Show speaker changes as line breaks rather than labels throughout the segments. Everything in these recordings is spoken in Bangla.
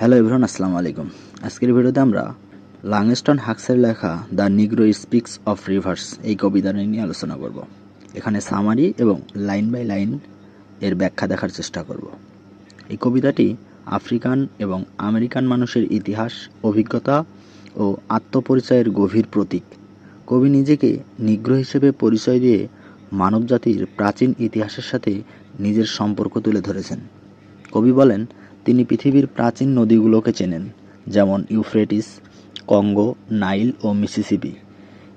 হ্যালো এভরিওয়ান, আসসালামু আলাইকুম। আজকের ভিডিওতে আমরা লাংস্টন হাক্সের লেখা the Negro speaks of rivers এই কবিতাটা নিয়ে আলোচনা করব। এখানে সামারি এবং লাইন বাই লাইন এর ব্যাখ্যা দেখার চেষ্টা করব। এই কবিতাটি আফ্রিকান এবং আমেরিকান মানুষের ইতিহাস, অভিজ্ঞতা ও আত্মপরিচয়ের গভীর প্রতীক। কবি নিজেকে নিগ্রো হিসেবে পরিচয় দিয়ে মানবজাতির প্রাচীন ইতিহাসের সাথে নিজের সম্পর্ক তুলে ধরেছেন। কবি বলেন, তিনি পৃথিবীর প্রাচীন নদীগুলোকে চেনেন, যেমন ইউফ্রেটিস, কঙ্গো, নাইল ও মিসিসিপি।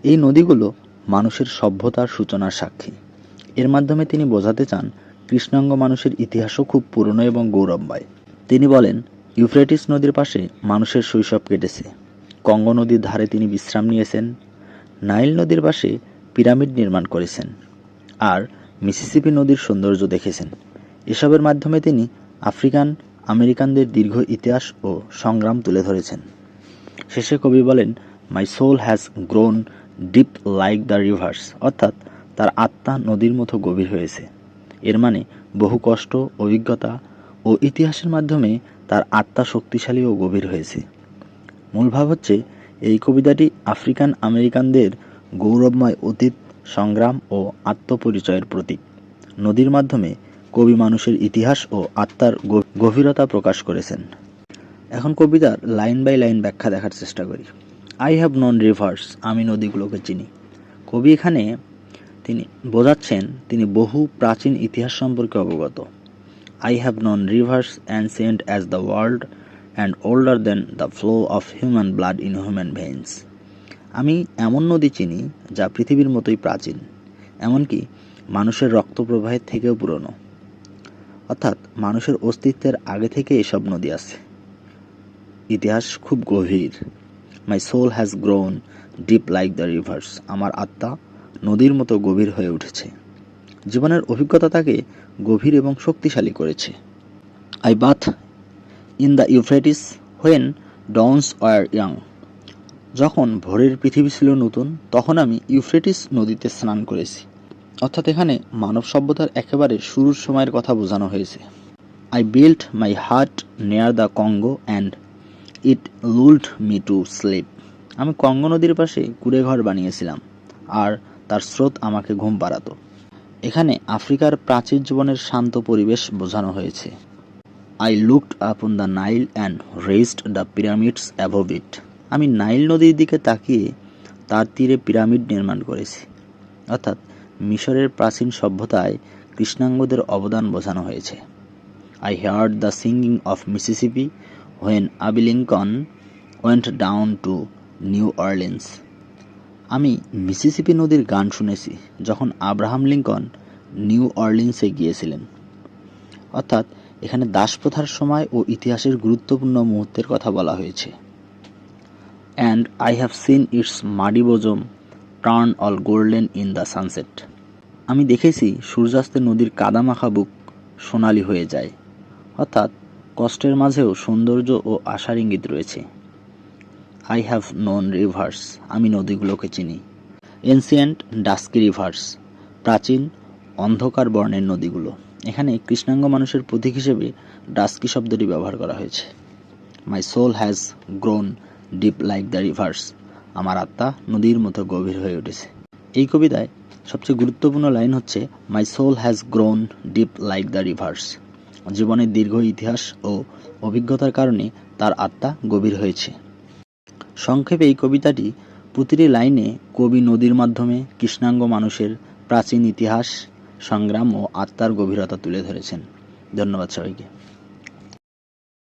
এই নদীগুলো মানুষের সভ্যতার সূচনার সাক্ষী। এর মাধ্যমে তিনি বোঝাতে চান, কৃষ্ণাঙ্গ মানুষের ইতিহাসও খুব পুরনো এবং গৌরবময়। তিনি বলেন, ইউফ্রেটিস নদীর পাশে মানুষের শৈশব কেটেছে। কঙ্গো নদীর ধারে তিনি বিশ্রাম নিয়েছেন। নাইল নদীর পাশে পিরামিড নির্মাণ করেছেন। আর মিসিসিপি নদীর সৌন্দর্য দেখেছেন। এসবের মাধ্যমে তিনি আফ্রিকান আমেরিকানদের দীর্ঘ ইতিহাস ও সংগ্রাম তুলে ধরেছেন। শেষে কবি বলেন, my soul has grown deep like the rivers, অর্থাৎ তার আত্মা নদীর মতো গভীর হয়েছে। এর মানে বহু কষ্ট, অভিজ্ঞতা ও ইতিহাসের মাধ্যমে তার আত্মা শক্তিশালী ও গভীর হয়েছে। মূল ভাব হচ্ছে, এই কবিতাটি আফ্রিকান আমেরিকানদের গৌরবময় অতীত, সংগ্রাম ও আত্মপরিচয়ের প্রতীক। নদীর মাধ্যমে কবি মানুষের ইতিহাস ও আত্মার গভীরতা প্রকাশ করেছেন। এখন কবিতার লাইন বাই লাইন ব্যাখ্যা দেখার চেষ্টা করি। আই হ্যাভ নন রিভার্স, আমি নদীগুলোকে চিনি। কবি এখানে তিনি বোঝাচ্ছেন তিনি বহু প্রাচীন ইতিহাস সম্পর্কে অবগত। I have known rivers ancient as the world and older than the flow of human blood in human veins. আমি এমন নদী চিনি যা পৃথিবীর মতোই প্রাচীন, এমনকি মানুষের রক্তপ্রবাহের থেকেও পুরনো। অর্থাৎ মানুষের অস্তিত্বের আগে থেকে এসব নদী আছে। ইতিহাস খুব গভীর। My soul has grown deep like the rivers, আমার আত্মা নদীর মতো গভীর হয়ে উঠেছে। জীবনের অভিজ্ঞতা তাকে গভীর এবং শক্তিশালী করেছে। I bathed in the Euphrates when dawns were young, যখন ভোরের পৃথিবী ছিল নতুন, তখন আমি ইউফ্রেটিস নদীতে স্নান করেছি। অর্থাৎ এখানে মানব সভ্যতার একেবারে শুরুর সময়ের কথা বোঝানো হয়েছে। I built my heart near the Congo and it lulled me to sleep, আমি কঙ্গো নদীর পাশে কুঁড়ে ঘর বানিয়েছিলাম, আর তার স্রোত আমাকে ঘুম পাড়াতো। এখানে আফ্রিকার প্রাচীর জীবনের শান্ত পরিবেশ বোঝানো হয়েছে। I looked upon the Nile and raised the pyramids above it, আমি নাইল নদীর দিকে তাকিয়ে তার তীরে পিরামিড নির্মাণ করেছি। অর্থাৎ মিশরের প্রাচীন সভ্যতায় কৃষ্ণাঙ্গদের অবদান বোঝানো হয়েছে। I heard the singing of Mississippi when Abe Lincoln went down to New Orleans, আমি মিসিসিপি নদীর গান শুনেছি যখন আব্রাহাম লিঙ্কন নিউ অরলিন্সে গিয়েছিলেন। অর্থাৎ এখানে দাসপ্রথার সময় ও ইতিহাসের গুরুত্বপূর্ণ মুহূর্তের কথা বলা হয়েছে। And I have seen its muddy bosom turn all golden in the sunset, আমি দেখেছি সূর্যাস্তে নদীর কাদামাখা বুক সোনালি হয়ে যায়। অর্থাৎ কষ্টের মাঝেও সৌন্দর্য ও আশার ইঙ্গিত রয়েছে। আই হ্যাভ নোন রিভার্স, আমি নদীগুলোকে চিনি। এনসিয়েন্ট ডাস্কি রিভার্স, প্রাচীন অন্ধকার বর্ণের নদীগুলো। এখানে কৃষ্ণাঙ্গ মানুষের প্রতীক হিসেবে ডাস্কি শব্দটি ব্যবহার করা হয়েছে। My soul has grown deep like the rivers, আমার আত্মা নদীর মতো গভীর হয়ে উঠেছে। এই কবিতায় সবচেয়ে গুরুত্বপূর্ণ লাইন হচ্ছে, my soul has grown deep like the rivers, জীবনের দীর্ঘ ইতিহাস ও অভিজ্ঞতার কারণে তার আত্মা গভীর হয়েছে। সংক্ষেপে এই কবিতাটি প্রতিটি লাইনে কবি নদীর মাধ্যমে কৃষ্ণাঙ্গ মানুষের প্রাচীন ইতিহাস, সংগ্রাম ও আত্মার গভীরতা তুলে ধরেছেন। ধন্যবাদ সবাইকে।